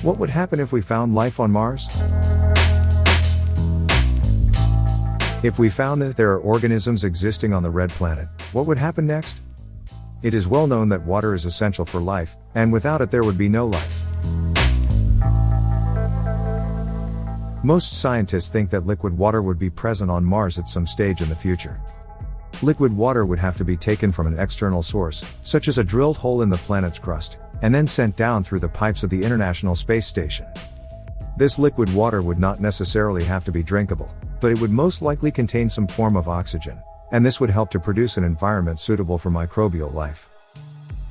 What would happen if we found life on Mars? If we found that there are organisms existing on the red planet, what would happen next? It is well known that water is essential for life, and without it there would be no life. Most scientists think that liquid water would be present on Mars at some stage in the future. Liquid water would have to be taken from an external source, such as a drilled hole in the planet's crust, and then sent down through the pipes of the International Space Station. This liquid water would not necessarily have to be drinkable, but it would most likely contain some form of oxygen, and this would help to produce an environment suitable for microbial life.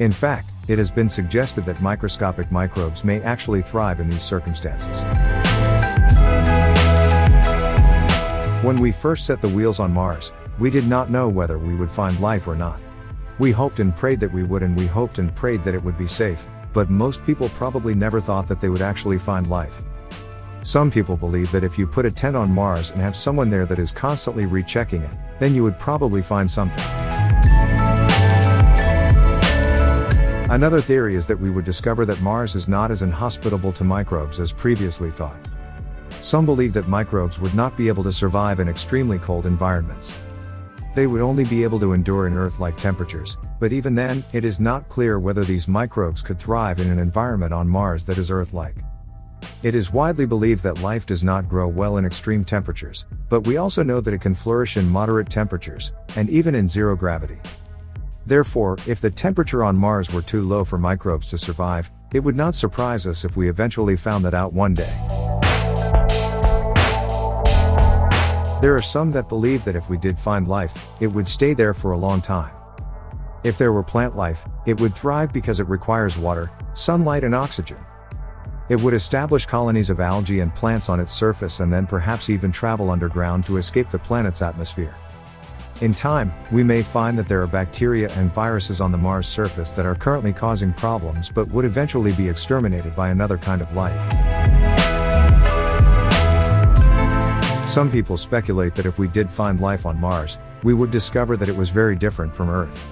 In fact, it has been suggested that microscopic microbes may actually thrive in these circumstances. When we first set the wheels on Mars, we did not know whether we would find life or not. We hoped and prayed that we would, and we hoped and prayed that it would be safe, but most people probably never thought that they would actually find life. Some people believe that if you put a tent on Mars and have someone there that is constantly rechecking it, then you would probably find something. Another theory is that we would discover that Mars is not as inhospitable to microbes as previously thought. Some believe that microbes would not be able to survive in extremely cold environments. They would only be able to endure in Earth-like temperatures, but even then, it is not clear whether these microbes could thrive in an environment on Mars that is Earth-like. It is widely believed that life does not grow well in extreme temperatures, but we also know that it can flourish in moderate temperatures, and even in zero gravity. Therefore, if the temperature on Mars were too low for microbes to survive, it would not surprise us if we eventually found that out one day. There are some that believe that if we did find life, it would stay there for a long time. If there were plant life, it would thrive because it requires water, sunlight and oxygen. It would establish colonies of algae and plants on its surface and then perhaps even travel underground to escape the planet's atmosphere. In time, we may find that there are bacteria and viruses on the Mars surface that are currently causing problems but would eventually be exterminated by another kind of life. Some people speculate that if we did find life on Mars, we would discover that it was very different from Earth.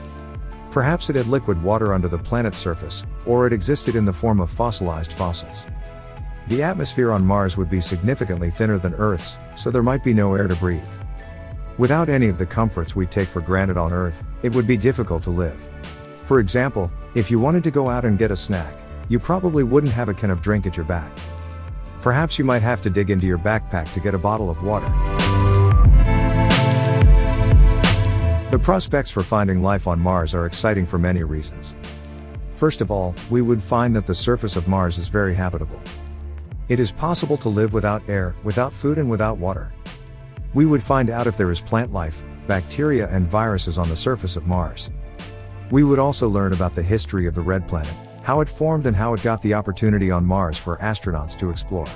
Perhaps it had liquid water under the planet's surface, or it existed in the form of fossilized fossils. The atmosphere on Mars would be significantly thinner than Earth's, so there might be no air to breathe. Without any of the comforts we take for granted on Earth, it would be difficult to live. For example, if you wanted to go out and get a snack, you probably wouldn't have a can of drink at your back. Perhaps you might have to dig into your backpack to get a bottle of water. The prospects for finding life on Mars are exciting for many reasons. First of all, we would find that the surface of Mars is very habitable. It is possible to live without air, without food and without water. We would find out if there is plant life, bacteria and viruses on the surface of Mars. We would also learn about the history of the red planet, how it formed and how it got the opportunity on Mars for astronauts to explore.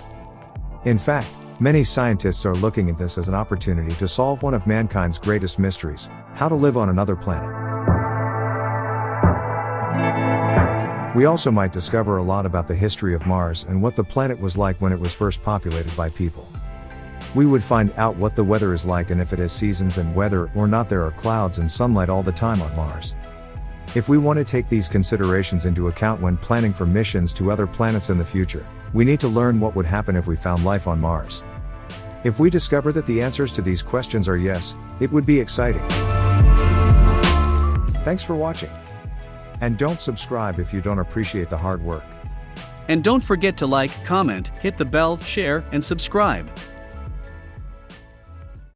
In fact, many scientists are looking at this as an opportunity to solve one of mankind's greatest mysteries: how to live on another planet. We also might discover a lot about the history of Mars and what the planet was like when it was first populated by people. We would find out what the weather is like and if it has seasons and whether or not there are clouds and sunlight all the time on Mars. If we want to take these considerations into account when planning for missions to other planets in the future, we need to learn what would happen if we found life on Mars. If we discover that the answers to these questions are yes, it would be exciting. Thanks for watching. And don't subscribe if you don't appreciate the hard work. And don't forget to like, comment, hit the bell, share, and subscribe.